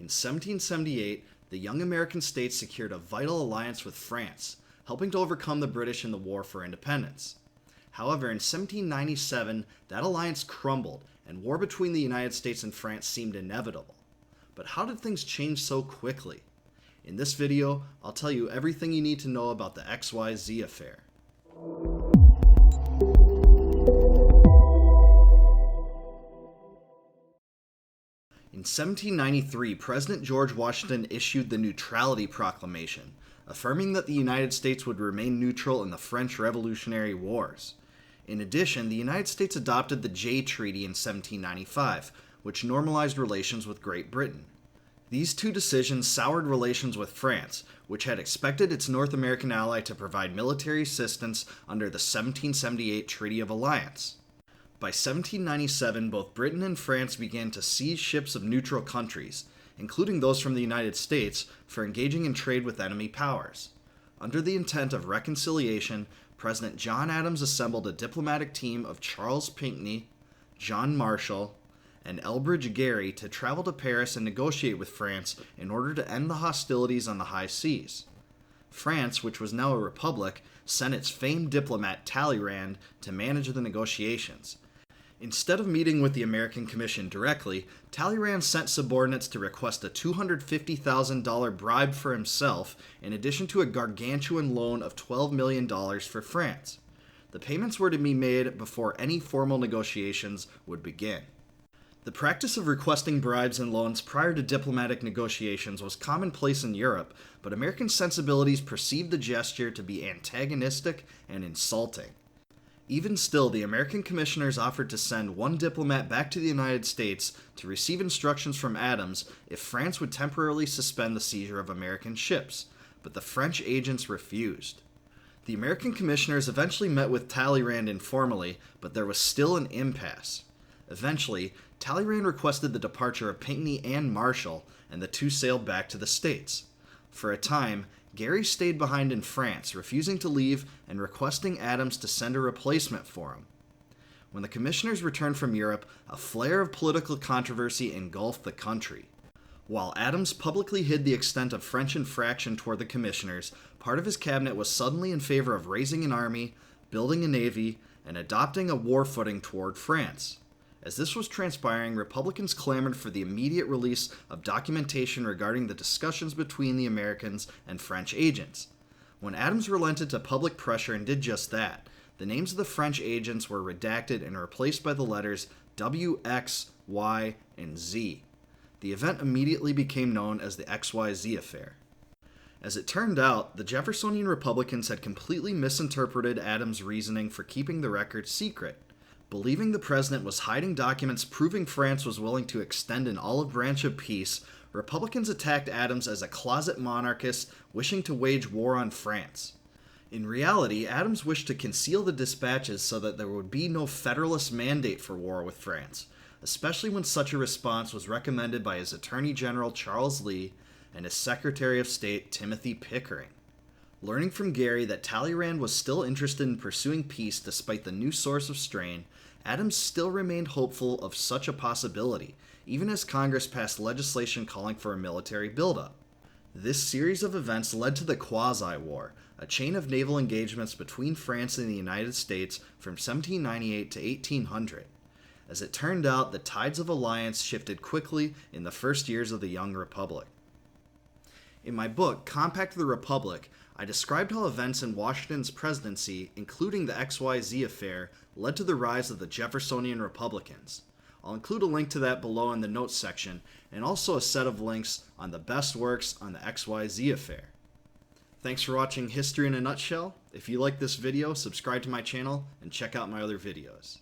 In 1778, the young American states secured a vital alliance with France, helping to overcome the British in the War for Independence. However, in 1797, that alliance crumbled, and war between the United States and France seemed inevitable. But how did things change so quickly? In this video, I'll tell you everything you need to know about the XYZ Affair. In 1793, President George Washington issued the Neutrality Proclamation, affirming that the United States would remain neutral in the French Revolutionary Wars. In addition, the United States adopted the Jay Treaty in 1795, which normalized relations with Great Britain. These two decisions soured relations with France, which had expected its North American ally to provide military assistance under the 1778 Treaty of Alliance. By 1797, both Britain and France began to seize ships of neutral countries, including those from the United States, for engaging in trade with enemy powers. Under the intent of reconciliation, President John Adams assembled a diplomatic team of Charles Pinckney, John Marshall, and Elbridge Gerry to travel to Paris and negotiate with France in order to end the hostilities on the high seas. France, which was now a republic, sent its famed diplomat Talleyrand to manage the negotiations. Instead of meeting with the American Commission directly, Talleyrand sent subordinates to request a $250,000 bribe for himself, in addition to a gargantuan loan of $12 million for France. The payments were to be made before any formal negotiations would begin. The practice of requesting bribes and loans prior to diplomatic negotiations was commonplace in Europe, but American sensibilities perceived the gesture to be antagonistic and insulting. Even still, the American commissioners offered to send one diplomat back to the United States to receive instructions from Adams if France would temporarily suspend the seizure of American ships, but the French agents refused. The American commissioners eventually met with Talleyrand informally, but there was still an impasse. Eventually, Talleyrand requested the departure of Pinckney and Marshall, and the two sailed back to the States. For a time, Gerry stayed behind in France, refusing to leave and requesting Adams to send a replacement for him. When the commissioners returned from Europe, a flare of political controversy engulfed the country. While Adams publicly hid the extent of French infraction toward the commissioners, part of his cabinet was suddenly in favor of raising an army, building a navy, and adopting a war footing toward France. As this was transpiring, Republicans clamored for the immediate release of documentation regarding the discussions between the Americans and French agents. When Adams relented to public pressure and did just that, the names of the French agents were redacted and replaced by the letters W, X, Y, and Z. The event immediately became known as the XYZ Affair. As it turned out, the Jeffersonian Republicans had completely misinterpreted Adams' reasoning for keeping the record secret. Believing the president was hiding documents proving France was willing to extend an olive branch of peace, Republicans attacked Adams as a closet monarchist wishing to wage war on France. In reality, Adams wished to conceal the dispatches so that there would be no Federalist mandate for war with France, especially when such a response was recommended by his Attorney General Charles Lee and his Secretary of State Timothy Pickering. Learning from Gerry that Talleyrand was still interested in pursuing peace despite the new source of strain, Adams still remained hopeful of such a possibility, even as Congress passed legislation calling for a military buildup. This series of events led to the Quasi-War, a chain of naval engagements between France and the United States from 1798 to 1800. As it turned out, the tides of alliance shifted quickly in the first years of the young republic. In my book, Compact of the Republic, I described how events in Washington's presidency, including the XYZ Affair, led to the rise of the Jeffersonian Republicans. I'll include a link to that below in the notes section, and also a set of links on the best works on the XYZ Affair. Thanks for watching History in a Nutshell. If you like this video, subscribe to my channel and check out my other videos.